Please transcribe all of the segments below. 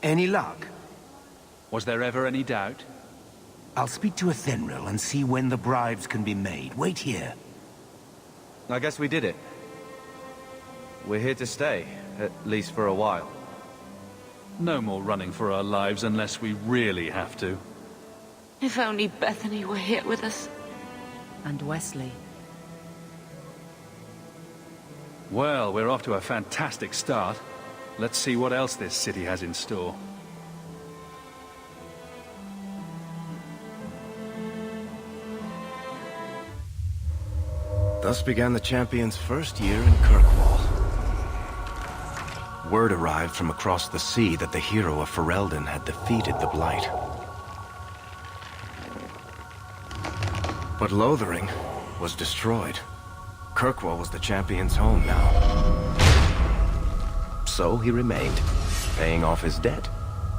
Any luck? Was there ever any doubt? I'll speak to Athenril and see when the bribes can be made. Wait here. I guess we did it. We're here to stay, at least for a while. No more running for our lives unless we really have to. If only Bethany were here with us. And Wesley. Well, we're off to a fantastic start. Let's see what else this city has in store. Thus began the champion's first year in Kirkwall. Word arrived from across the sea that the hero of Ferelden had defeated the Blight. But Lothering was destroyed. Kirkwall was the champion's home now. So he remained, paying off his debt,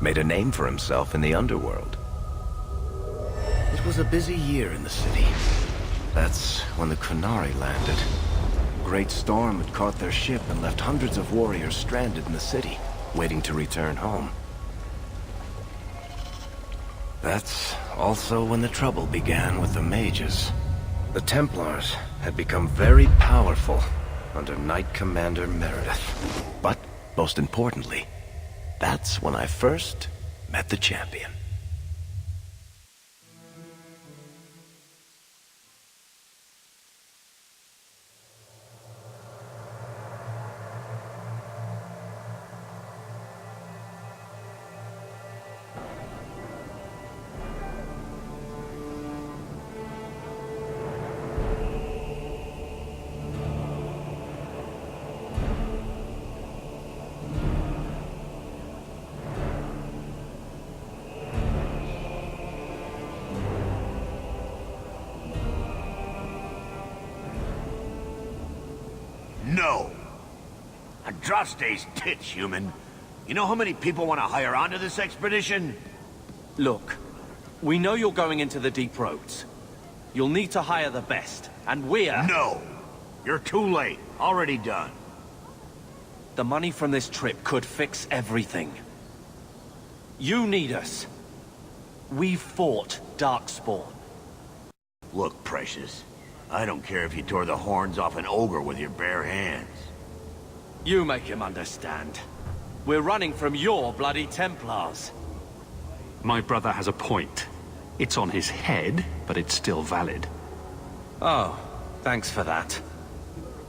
made a name for himself in the underworld. It was a busy year in the city. That's when the Qunari landed. A great storm had caught their ship and left hundreds of warriors stranded in the city, waiting to return home. That's also when the trouble began with the Mages. The Templars had become very powerful under Knight Commander Meredith. But, most importantly, that's when I first met the champion. No. Andraste's tits, human. You know how many people want to hire onto this expedition? Look, we know you're going into the deep roads. You'll need to hire the best, and we're... No. You're too late. Already done. The money from this trip could fix everything. You need us. We fought Darkspawn. Look, Precious. I don't care if you tore the horns off an ogre with your bare hands. You make him understand. We're running from your bloody Templars. My brother has a point. It's on his head, but it's still valid. Oh, thanks for that.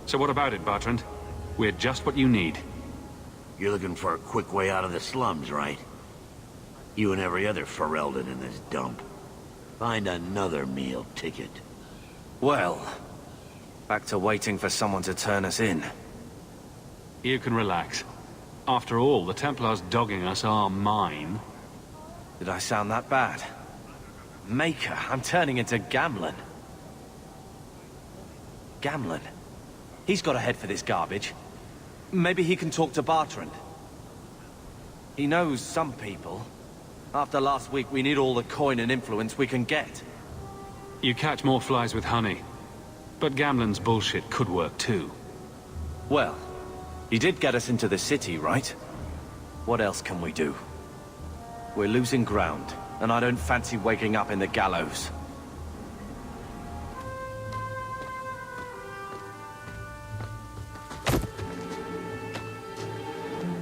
So what about it, Bertrand? We're just what you need. You're looking for a quick way out of the slums, right? You and every other Ferelden in this dump. Find another meal ticket. Well, back to waiting for someone to turn us in. You can relax. After all, the Templars dogging us are mine. Did I sound that bad? Maker, I'm turning into Gamlen. Gamlen? He's got a head for this garbage. Maybe he can talk to Bertrand. He knows some people. After last week, we need all the coin and influence we can get. You catch more flies with honey. But Gamlen's bullshit could work too. Well, he did get us into the city, right? What else can we do? We're losing ground, and I don't fancy waking up in the gallows.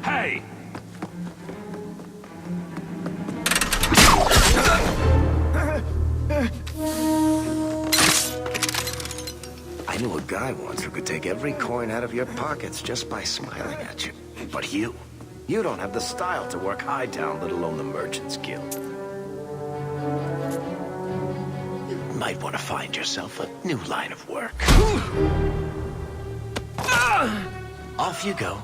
Hey! I knew a guy once who could take every coin out of your pockets just by smiling at you. But you don't have the style to work Hightown, let alone the Merchants Guild. You might want to find yourself a new line of work. Off you go.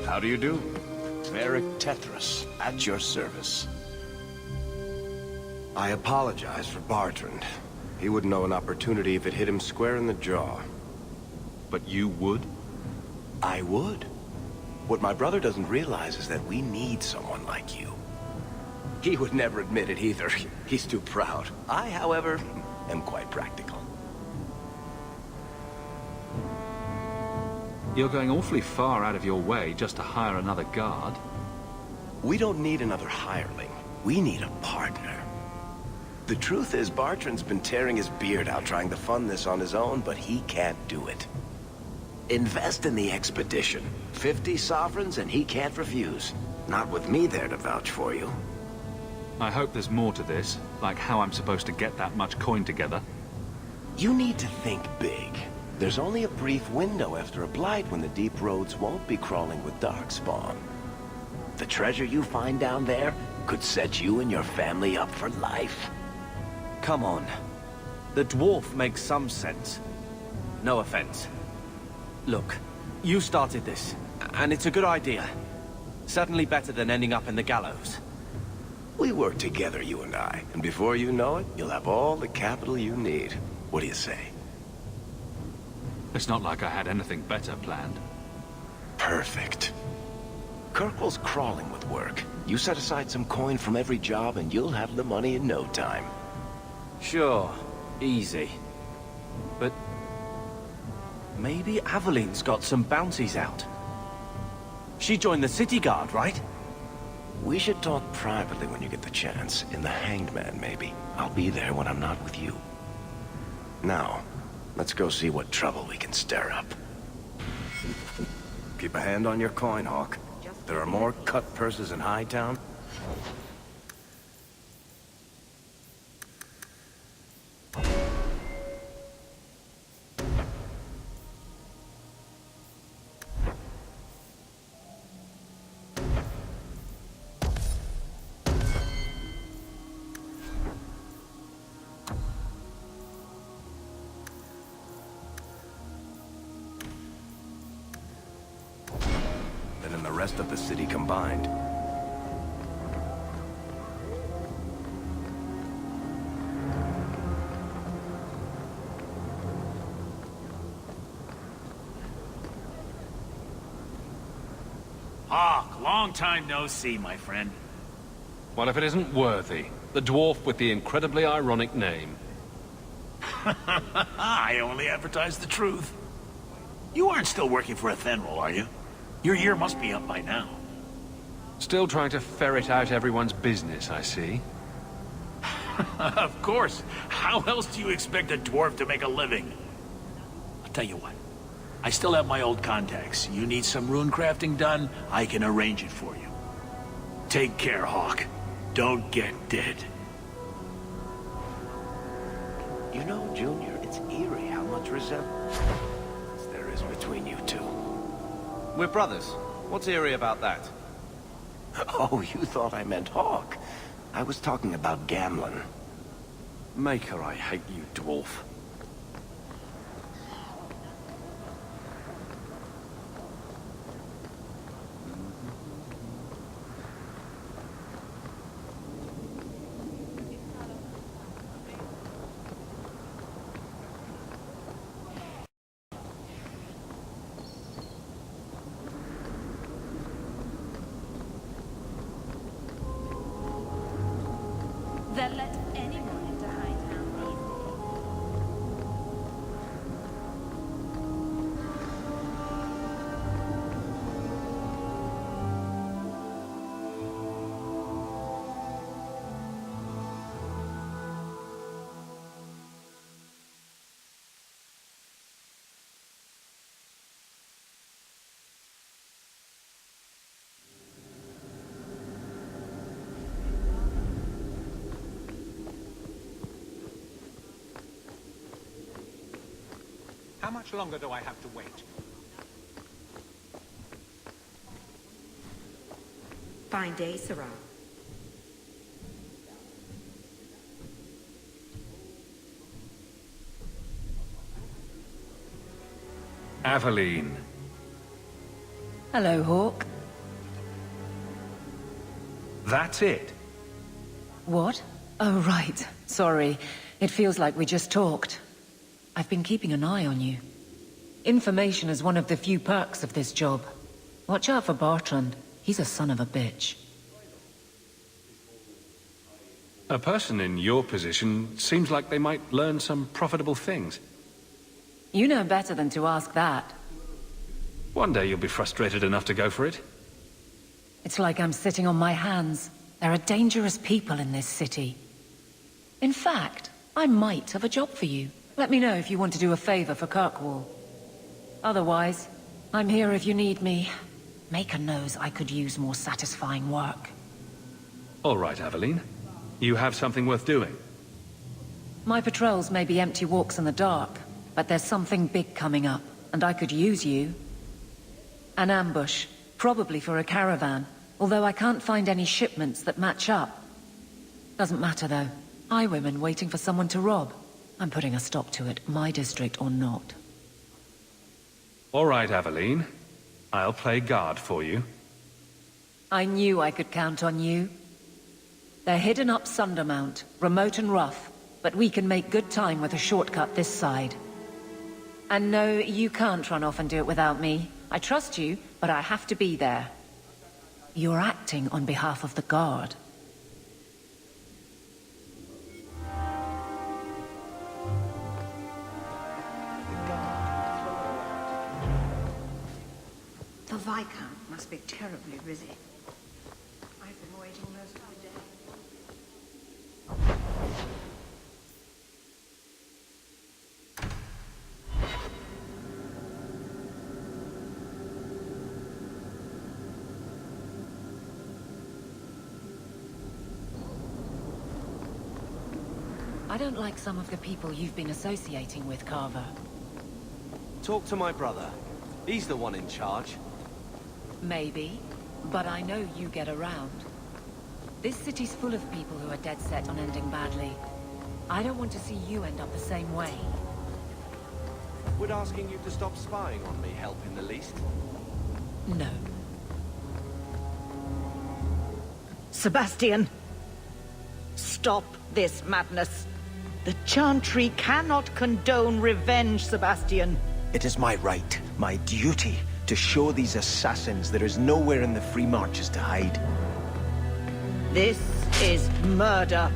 How do you do? Merrick Tetris, at your service. I apologize for Bertrand. He wouldn't know an opportunity if it hit him square in the jaw. But you would? I would. What my brother doesn't realize is that we need someone like you. He would never admit it either. He's too proud. I, however, am quite practical. You're going awfully far out of your way just to hire another guard. We don't need another hireling. We need a partner. The truth is, Bartrand's been tearing his beard out trying to fund this on his own, but he can't do it. Invest in the expedition. 50 sovereigns and he can't refuse. Not with me there to vouch for you. I hope there's more to this, like how I'm supposed to get that much coin together. You need to think big. There's only a brief window after a blight when the deep roads won't be crawling with darkspawn. The treasure you find down there could set you and your family up for life. Come on. The dwarf makes some sense. No offense. Look, you started this, and it's a good idea. Certainly better than ending up in the gallows. We work together, you and I, and before you know it, you'll have all the capital you need. What do you say? It's not like I had anything better planned. Perfect. Kirkwall's crawling with work. You set aside some coin from every job and you'll have the money in no time. Sure, easy. But maybe Aveline's got some bounties out. She joined the city guard, right? We should talk privately when you get the chance. In the Hanged Man, maybe. I'll be there when I'm not with you. Now, let's go see what trouble we can stir up. Keep a hand on your coin, Hawk. There are more cut purses in Hightown. Than the rest of the city combined. Hawk, long time no see, my friend. Well, if it isn't Worthy, the dwarf with the incredibly ironic name. I only advertise the truth. You aren't still working for Athenril, are you? Your year must be up by now. Still trying to ferret out everyone's business, I see. Of course. How else do you expect a dwarf to make a living? I'll tell you what. I still have my old contacts. You need some rune crafting done, I can arrange it for you. Take care, Hawk. Don't get dead. You know, Junior, it's eerie how much resemblance there is between you two. We're brothers. What's eerie about that? Oh, you thought I meant Hawk. I was talking about gambling. Maker, I hate you, dwarf. They'll let anyone into Hightown these days. How much longer do I have to wait? Fine day, Sarah. Aveline. Hello, Hawk. That's it. What? Oh, right. Sorry. It feels like we just talked. I've been keeping an eye on you. Information is one of the few perks of this job. Watch out for Bartrand. He's a son of a bitch. A person in your position seems like they might learn some profitable things. You know better than to ask that. One day you'll be frustrated enough to go for it. It's like I'm sitting on my hands. There are dangerous people in this city. In fact, I might have a job for you. Let me know if you want to do a favor for Kirkwall. Otherwise, I'm here if you need me. Maker knows I could use more satisfying work. All right, Aveline. You have something worth doing. My patrols may be empty walks in the dark, but there's something big coming up, and I could use you. An ambush, probably for a caravan, although I can't find any shipments that match up. Doesn't matter though. Highwaymen waiting for someone to rob. I'm putting a stop to it, my district or not. All right, Aveline. I'll play guard for you. I knew I could count on you. They're hidden up Sundermount, remote and rough, but we can make good time with a shortcut this side. And no, you can't run off and do it without me. I trust you, but I have to be there. You're acting on behalf of the Guard. The Viscount must be terribly busy. I've been waiting most of the day. I don't like some of the people you've been associating with, Carver. Talk to my brother. He's the one in charge. Maybe, but I know you get around. This city's full of people who are dead set on ending badly. I don't want to see you end up the same way. Would asking you to stop spying on me help in the least? No. Sebastian! Stop this madness. The Chantry cannot condone revenge, Sebastian. It is my right, my duty, to show these assassins there is nowhere in the Free Marches to hide. This is murder.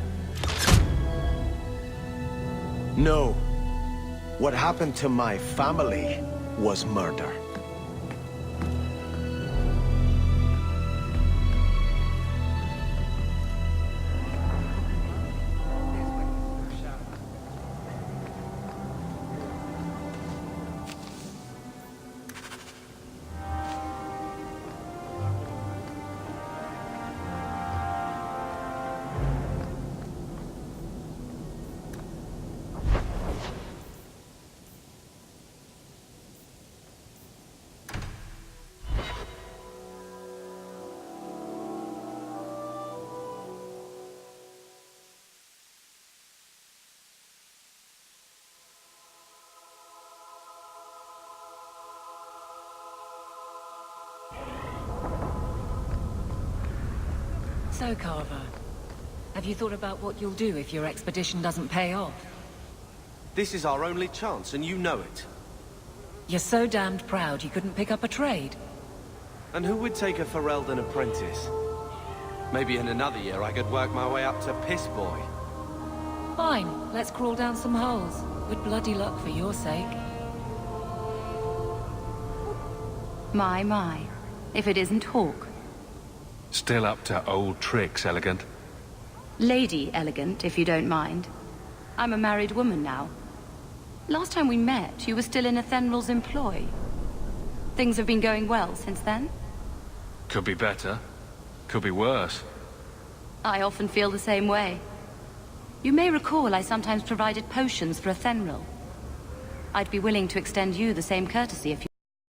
No. What happened to my family was murder. So, Carver, have you thought about what you'll do if your expedition doesn't pay off? This is our only chance, and you know it. You're so damned proud you couldn't pick up a trade. And who would take a Ferelden apprentice? Maybe in another year I could work my way up to Piss Boy. Fine, let's crawl down some holes. Good bloody luck for your sake. My. If it isn't Hawk. Still up to old tricks, Elegant. Lady Elegant, if you don't mind. I'm a married woman now. Last time we met, you were still in Athenral's employ. Things have been going well since then? Could be better. Could be worse. I often feel the same way. You may recall I sometimes provided potions for Athenral. I'd be willing to extend you the same courtesy if you